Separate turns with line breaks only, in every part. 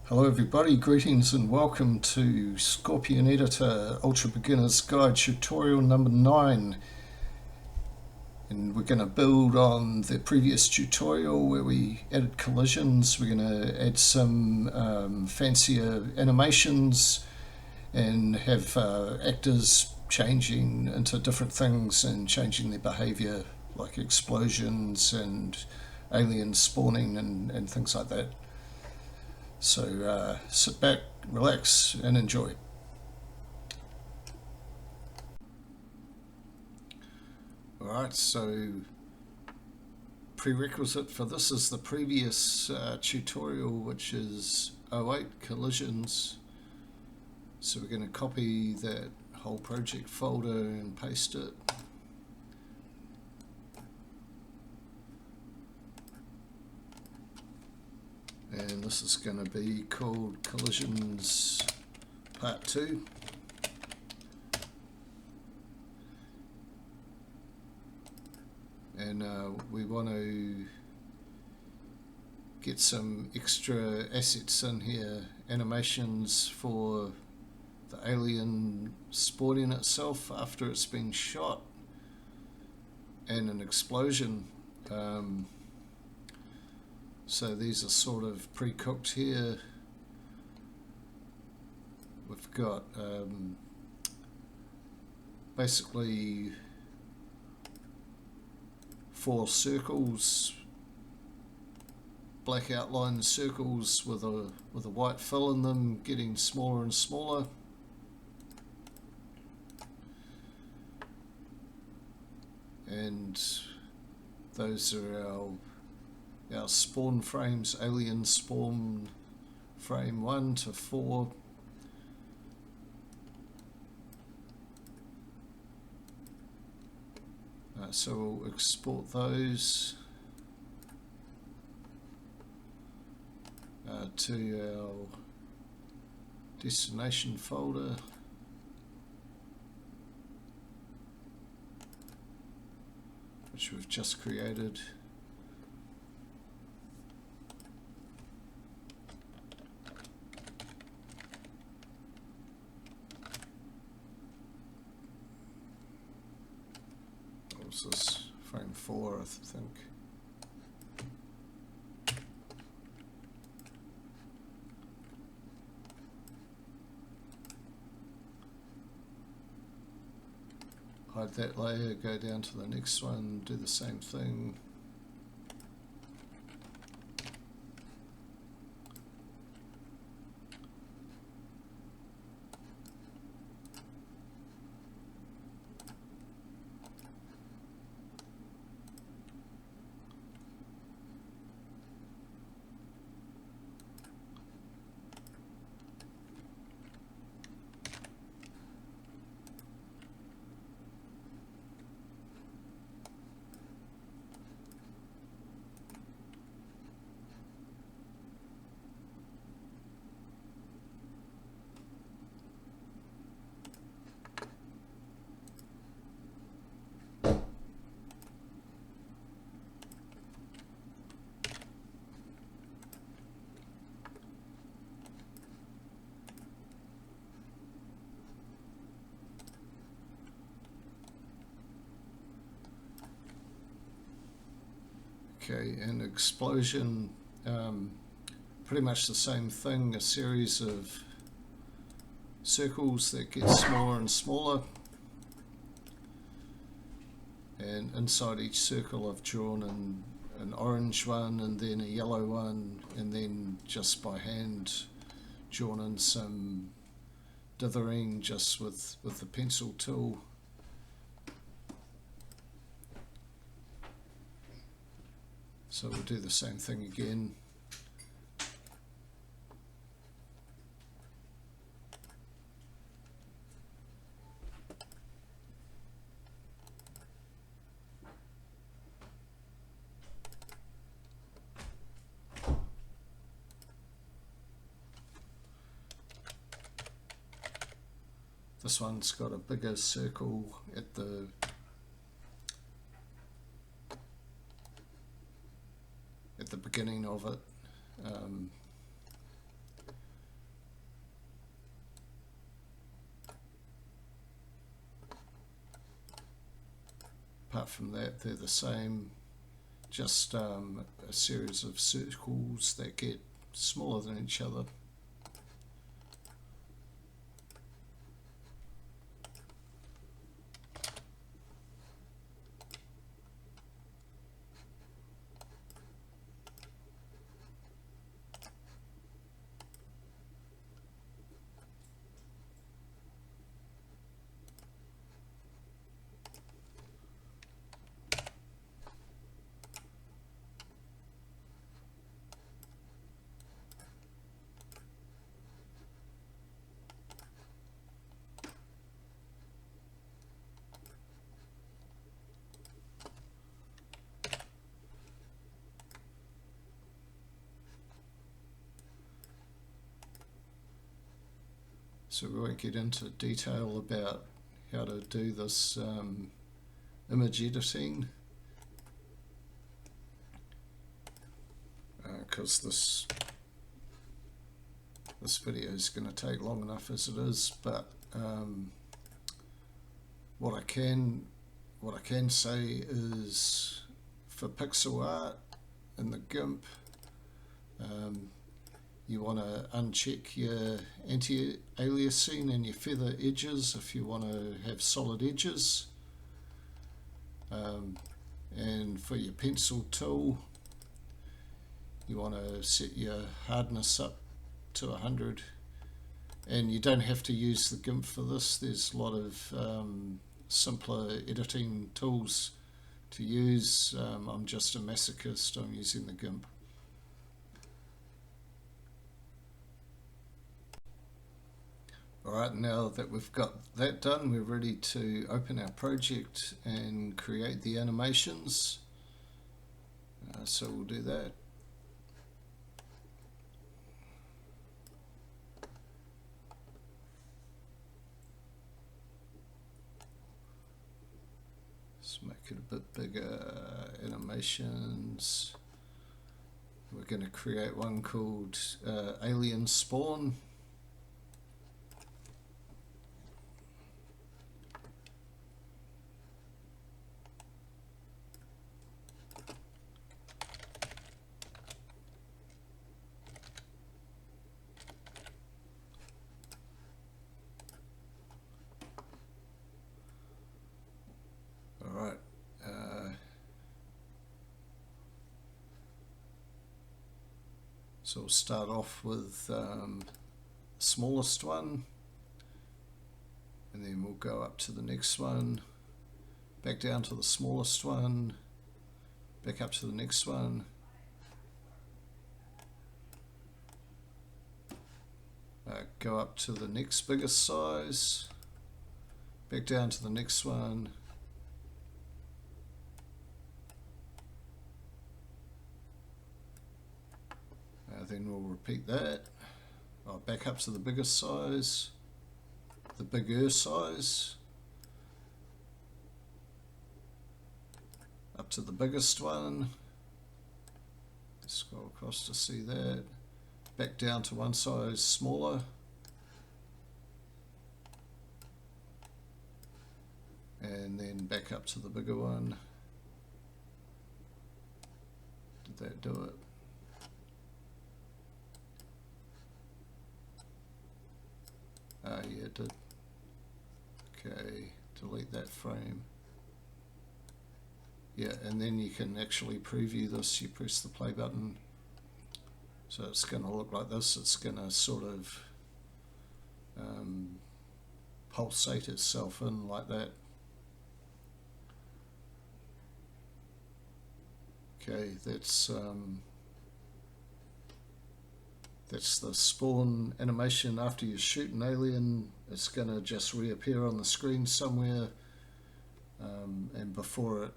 Hello everybody, greetings and welcome to Scorpion Editor Ultra Beginner's Guide tutorial number 9. And we're going to build on the previous tutorial where we added collisions. We're going to add some fancier animations and have actors changing into different things and changing their behavior, like explosions and aliens spawning and things like that. So sit back, relax, and enjoy. Alright, so prerequisite for this is the previous tutorial, which is 08 collisions. So we're going to copy that whole project folder and paste it. And this is going to be called Collisions Part 2. And we want to get some extra assets in here, animations for the alien spawning itself after it's been shot, and an explosion. So these are sort of pre-cooked here. We've got basically 4 circles, black outline circles with a white fill in them, getting smaller and smaller. And those are our spawn frames, alien spawn frame 1 to 4. So we'll export those to our destination folder. Which we've just created. What's this? Frame 4, I think. Hide that layer, go down to the next one, do the same thing. Okay, and explosion, pretty much the same thing, a series of circles that get smaller and smaller. And inside each circle I've drawn an orange one and then a yellow one, and then just by hand drawn in some dithering just with the pencil tool. So we'll do the same thing again. This one's got a bigger circle at the beginning of it. apart from that they're the same, just a series of circles that get smaller than each other. So we won't get into detail about how to do this image editing, because this video is going to take long enough as it is. But what I can say is, for pixel art in the GIMP, you want to uncheck your anti-aliasing and your feather edges if you want to have solid edges. And for your pencil tool, you want to set your hardness up to 100. And you don't have to use the GIMP for this. There's a lot of simpler editing tools to use. I'm just a masochist. I'm using the GIMP. Alright, now that we've got that done, we're ready to open our project and create the animations. So we'll do that. Let's make it a bit bigger. Animations. We're going to create one called Alien Spawn. Alright, so we'll start off with the smallest one, and then we'll go up to the next one, back down to the smallest one, back up to the next one, go up to the next biggest size, back down to the next one, then we'll repeat that. Back up to the biggest size, the bigger size, up to the biggest one, scroll across to see that, back down to one size smaller, and then back up to the bigger one. Did that do it? Yeah, it did. Okay, delete that frame. Yeah, and then you can actually preview this. You press the play button. So it's going to look like this. It's going to sort of pulsate itself in like that. Okay, that's the spawn animation. After you shoot an alien, it's going to just reappear on the screen somewhere, and before it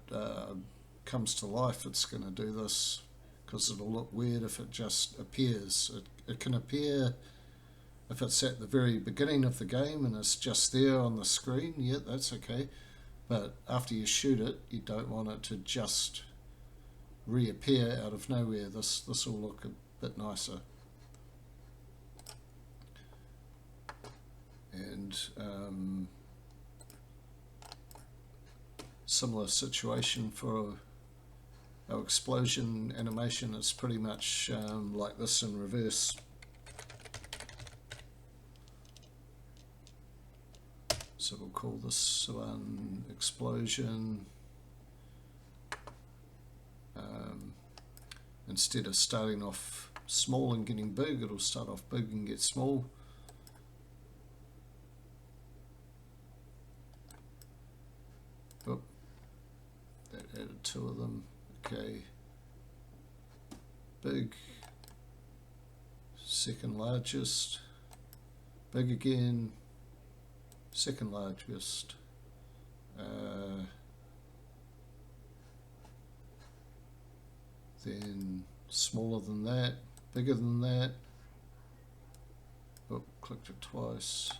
comes to life, it's going to do this, because it'll look weird if it just appears. It can appear if it's at the very beginning of the game and it's just there on the screen. Yeah, that's okay, but after you shoot it, you don't want it to just reappear out of nowhere. This will look a bit nicer. And similar situation for our explosion animation. It's pretty much like this in reverse. So we'll call this one explosion. Instead of starting off small and getting big, it'll start off big and get small. Oh, that added two of them. Okay. Big, second largest, big again, second largest, then smaller than that, bigger than that. Oh, clicked it twice.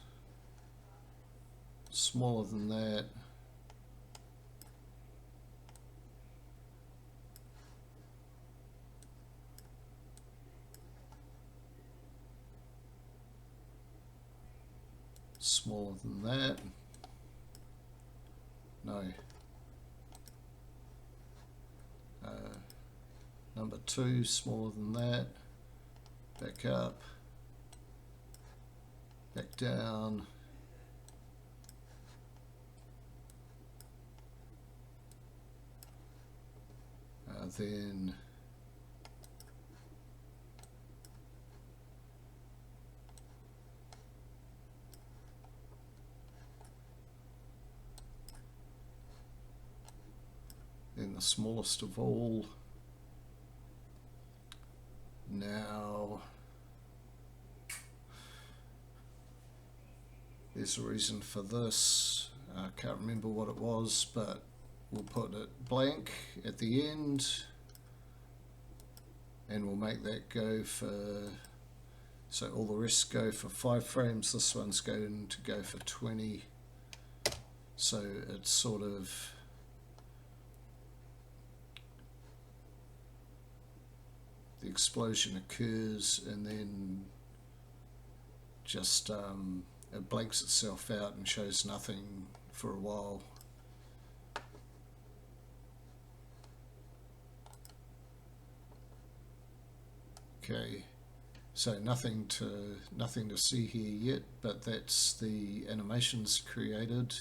Smaller than that. Smaller than that. No. Number 2, smaller than that. Back up. Back down. Then the smallest of all. Now there's a reason for this. I can't remember what it was, but we'll put it blank at the end and we'll make that go for, so all the rest go for 5 frames, this one's going to go for 20, so it's sort of the explosion occurs and then just it blanks itself out and shows nothing for a while. Okay, so nothing to see here yet, but that's the animations created.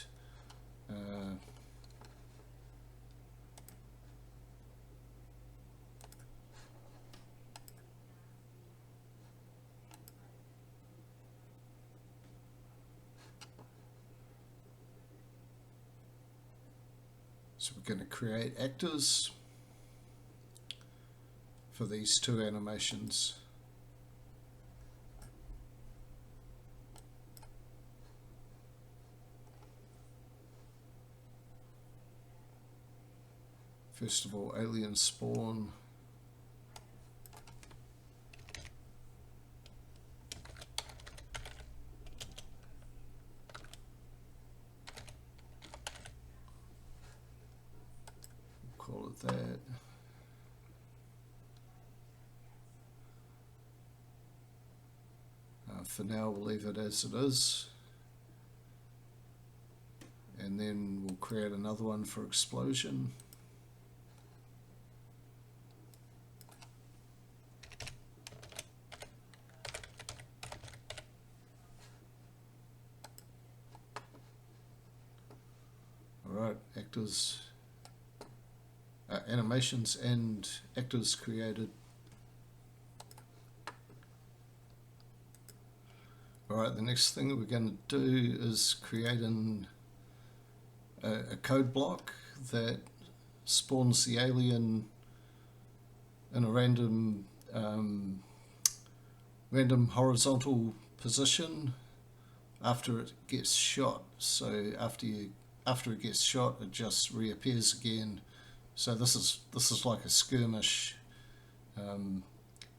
So we're going to create actors for these 2 animations. First of all, alien spawn. Call it that. For now we'll leave it as it is, and then we'll create another one for explosion. Alright, actors, animations and actors created. Alright, the next thing we're going to do is create a code block that spawns the alien in a random horizontal position after it gets shot. So after it gets shot, it just reappears again. So this is like a skirmish. You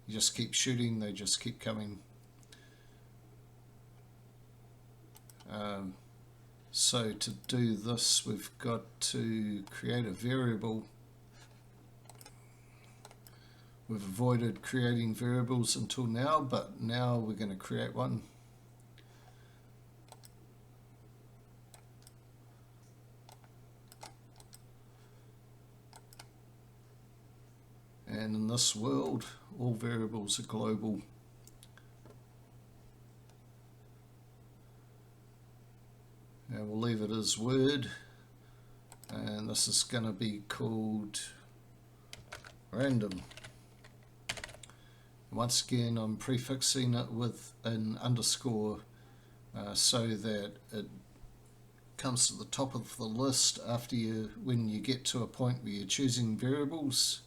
just keep shooting, they just keep coming. So to do this, we've got to create a variable. We've avoided creating variables until now, but now we're going to create one. And in this world, all variables are global. Now we'll leave it as word, and this is going to be called random. Once again, I'm prefixing it with an underscore so that it comes to the top of the list after when you get to a point where you're choosing variables.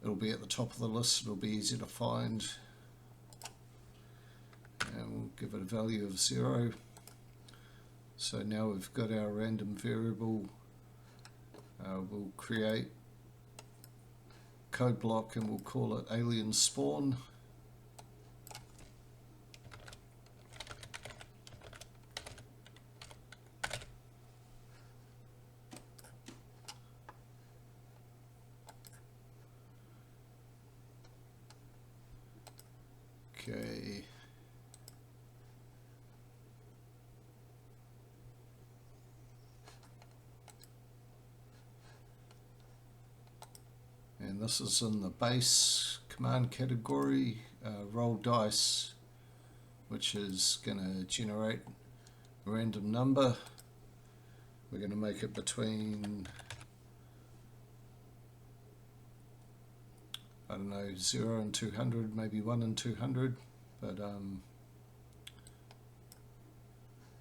It'll be at the top of the list, it'll be easy to find. And we'll give it a value of 0. So now we've got our random variable. We'll create code block and we'll call it alien spawn. Okay. And this is in the base command category, roll dice, which is going to generate a random number. We're going to make it between, I don't know, 0 and 200, maybe 1 and 200, but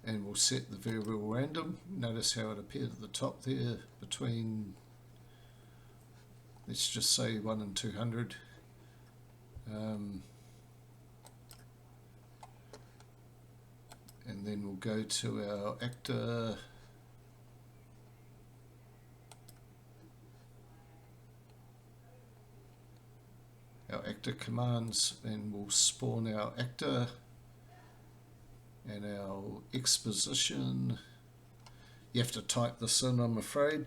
and we'll set the variable random. Notice how it appeared at the top there between, let's just say 1 and 200. And then we'll go to our actor. Our actor commands, and we'll spawn our actor and our exposition. You have to type this in, I'm afraid.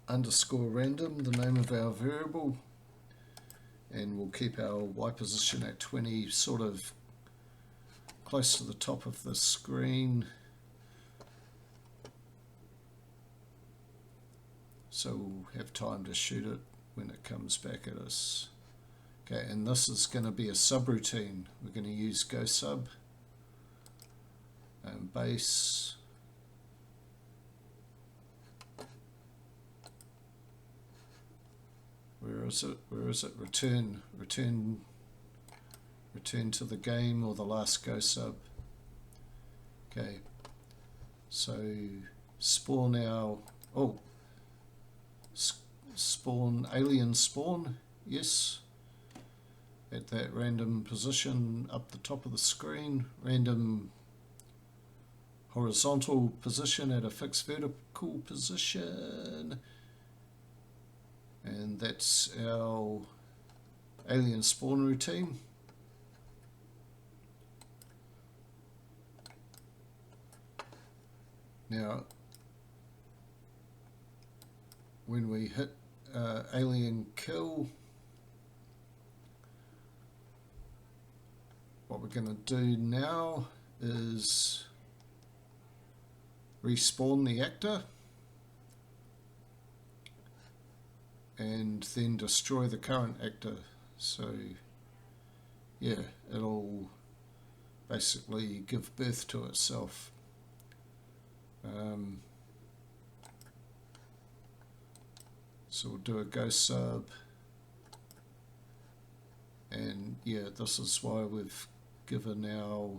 Underscore random, the name of our variable, and we'll keep our Y position at 20, sort of close to the top of the screen, so we'll have time to shoot it when it comes back at us. Okay, and this is going to be a subroutine. We're going to use go sub and base. Where is it? Where is it? Return to the game, or the last go sub. Okay, so spawn our, spawn alien spawn, yes, at that random position up the top of the screen, random horizontal position at a fixed vertical position. And that's our alien spawn routine. Now, when we hit alien kill, what we're going to do now is respawn the actor and then destroy the current actor. So yeah, it'll basically give birth to itself. So we'll do a go sub, and yeah, this is why we've given our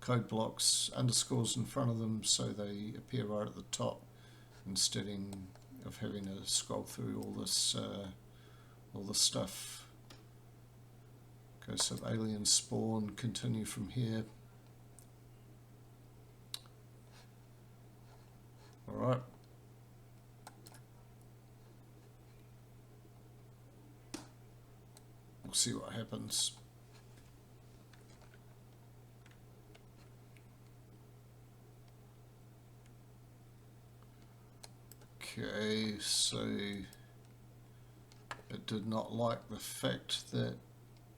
code blocks underscores in front of them, so they appear right at the top instead of having to scroll through all this stuff. Go sub alien spawn, continue from here. Alright. We'll see what happens. Okay, so it did not like the fact that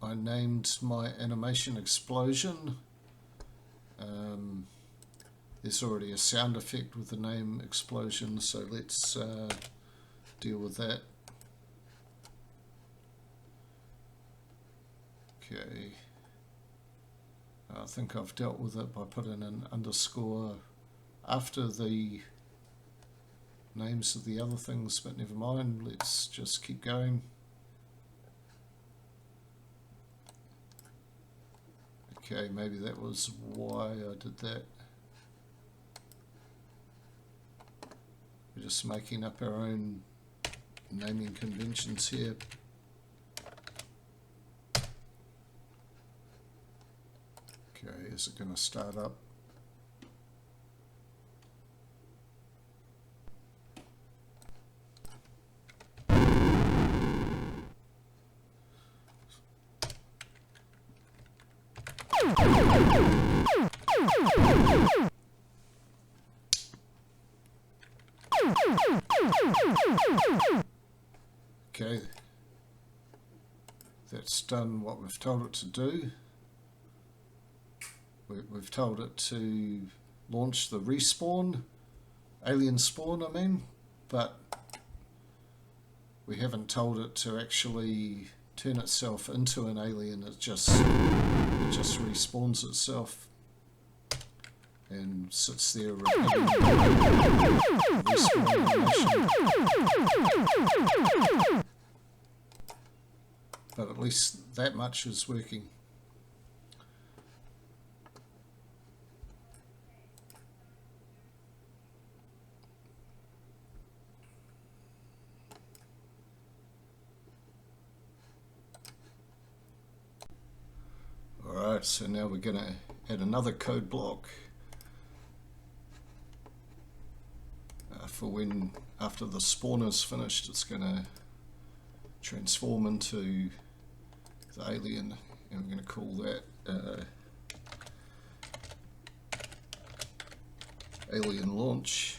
I named my animation explosion. There's already a sound effect with the name explosion, so let's deal with that. Okay, I think I've dealt with it by putting an underscore after the names of the other things, but never mind, let's just keep going. Okay, maybe that was why I did that. We're just making up our own naming conventions here. Okay, is it going to start up? Okay, that's done what we've told it to do. We've told it to launch the respawn, alien spawn I mean, but we haven't told it to actually turn itself into an alien. It just respawns itself and sits there repeating respawn animation. But at least that much is working. Alright, so now we're going to add another code block for when, after the spawn is finished, it's going to transform into the alien, and we're going to call that alien launch.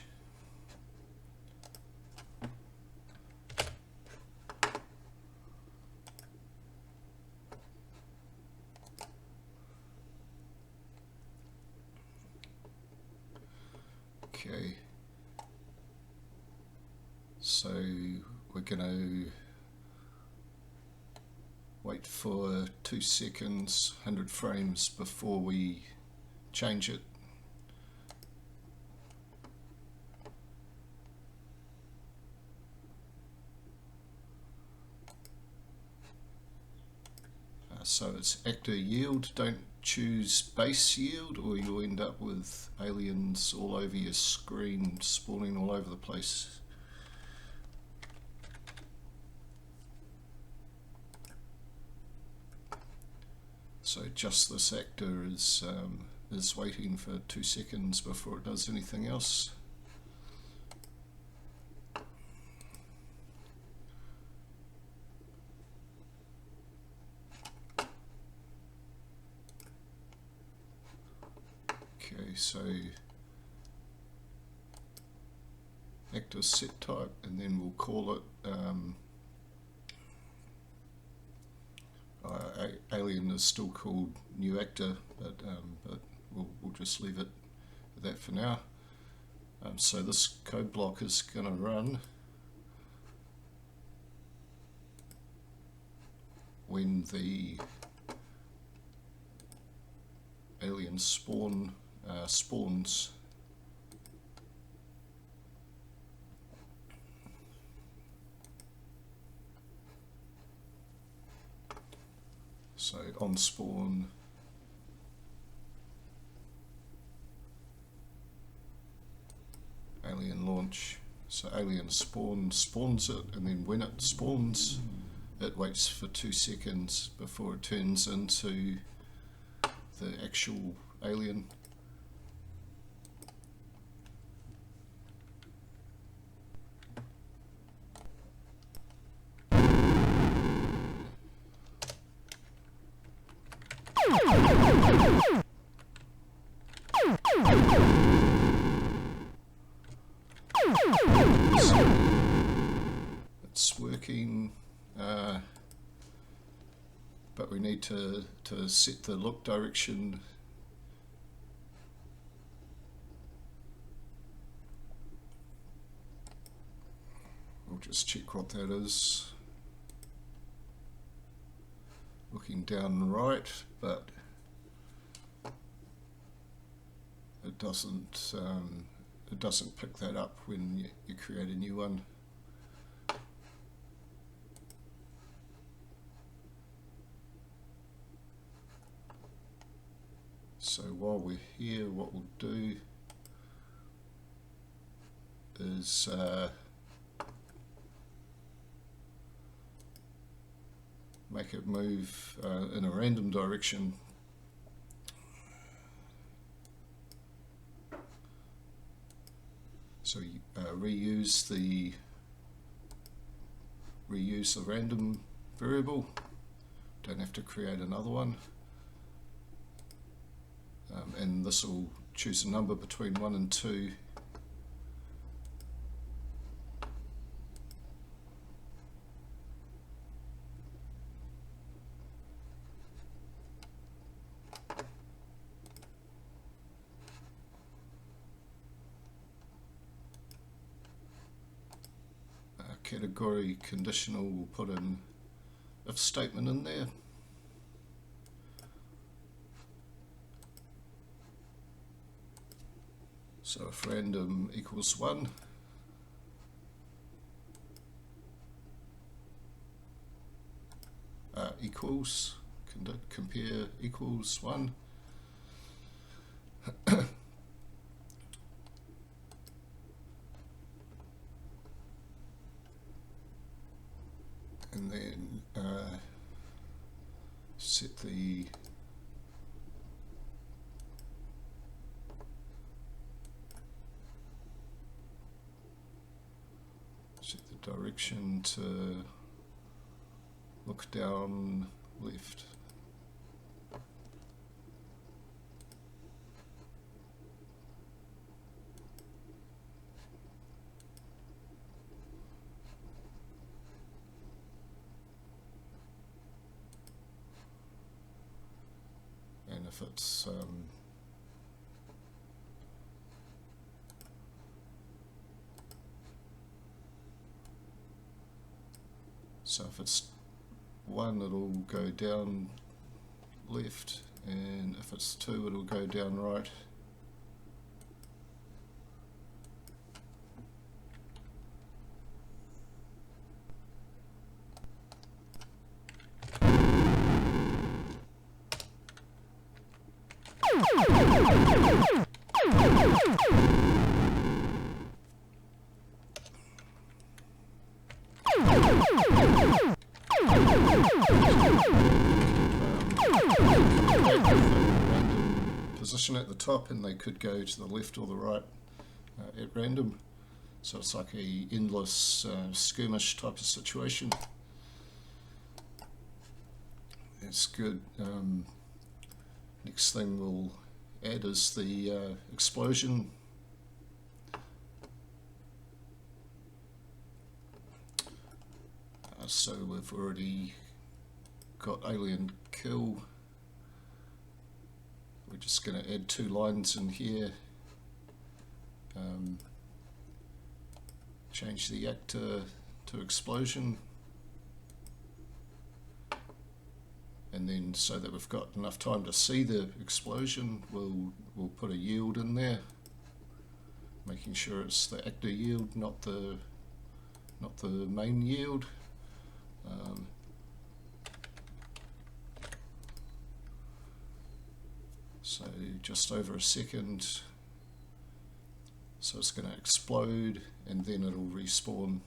Okay, so we're going to wait for 2 seconds, 100 frames before we change it. So it's actor yield. Don't choose base yield or you'll end up with aliens all over your screen, spawning all over the place. So just this actor is waiting for 2 seconds before it does anything else. Okay, so actor set type, and then we'll call it alien is still called new actor, but we'll just leave it at that for now. So this code block is going to run when the alien spawns. So on spawn, alien launch. So alien spawns it, and then when it spawns, it waits for 2 seconds before it turns into the actual alien. So it's working, but we need to set the look direction. We'll just check what that is. looking down right, but it doesn't pick that up when you create a new one. So while we're here, what we'll do is make it move in a random direction. So reuse the random variable. Don't have to create another one. And this will choose a number between 1 and 2. Category conditional, we'll put an if statement in there. So if random equals 1, equals, compare equals 1. And then set the direction to look down left. And if it's so if it's 1, it'll go down left, and if it's 2, it'll go down right. Position at the top, and they could go to the left or the right at random. So it's like a endless skirmish type of situation. That's good. Next thing we'll add is the explosion. So we've already got alien kill. We're just going to add 2 lines in here. Change the actor to explosion. And then so that we've got enough time to see the explosion, we'll put a yield in there, making sure it's the actor yield, not the main yield. So just over a second, so it's going to explode and then it'll respawn.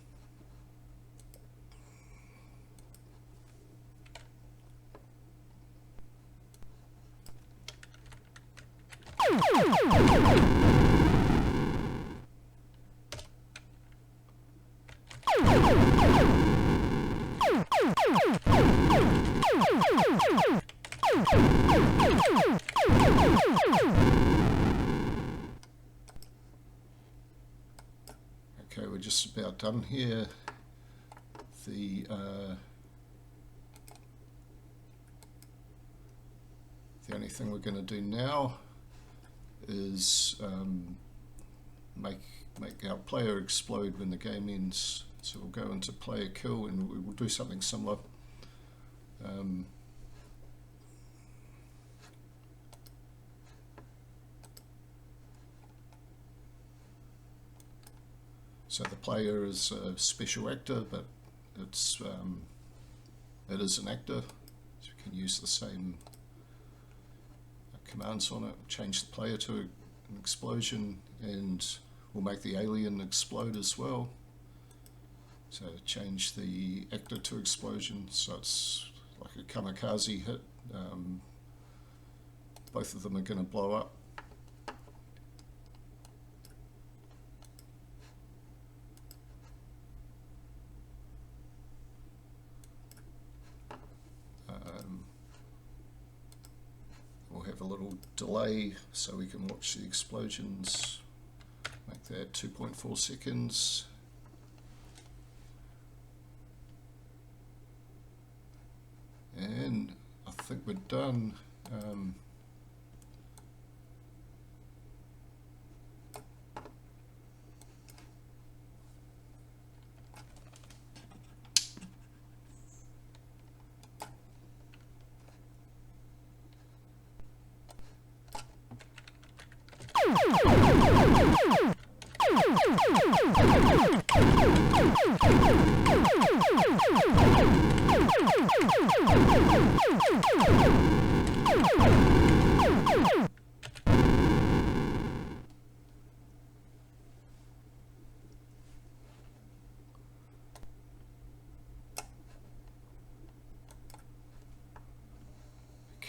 Okay, we're just about done here. The only thing we're going to do now is make our player explode when the game ends. So we'll go into player kill and we will do something similar. So the player is a special actor, but it is an actor. So you can use the same commands on it. Change the player to an explosion, and we'll make the alien explode as well. So change the actor to explosion, so it's like a kamikaze hit. Both of them are going to blow up. We'll have a little delay so we can watch the explosions. Make that 2.4 seconds. And I think we're done.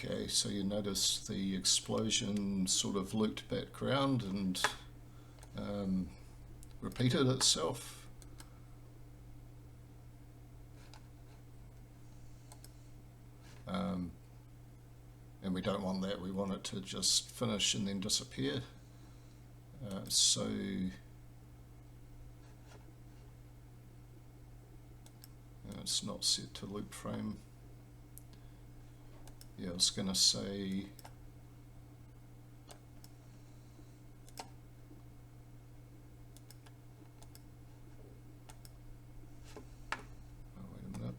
Okay, so you notice the explosion sort of looped background and repeated itself. And we don't want that, we want it to just finish and then disappear. So it's not set to loop frame. Yeah, I was going to say wait a minute.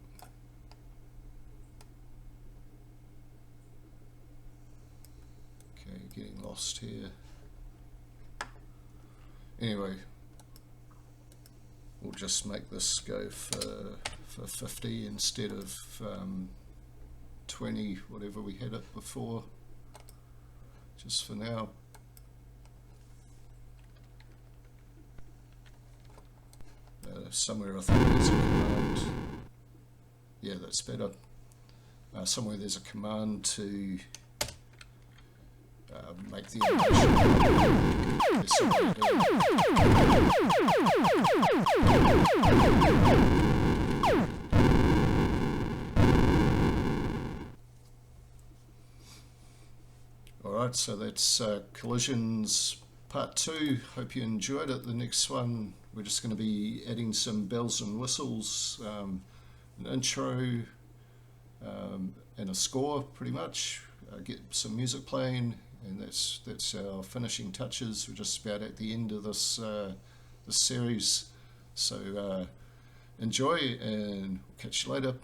Okay, getting lost here. Anyway, we'll just make this go for 50 instead of 20, whatever we had it before, just for now. Somewhere I think there's a command. Yeah, that's better. Somewhere there's a command to make the animation. Alright, so that's Collisions Part 2. Hope you enjoyed it. The next one, we're just going to be adding some bells and whistles, an intro, and a score, pretty much. Get some music playing, and that's our finishing touches. We're just about at the end of this series. So enjoy, and we'll catch you later.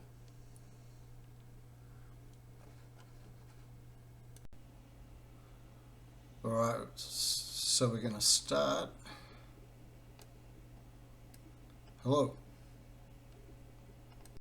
Alright, so we're going to start. Hello.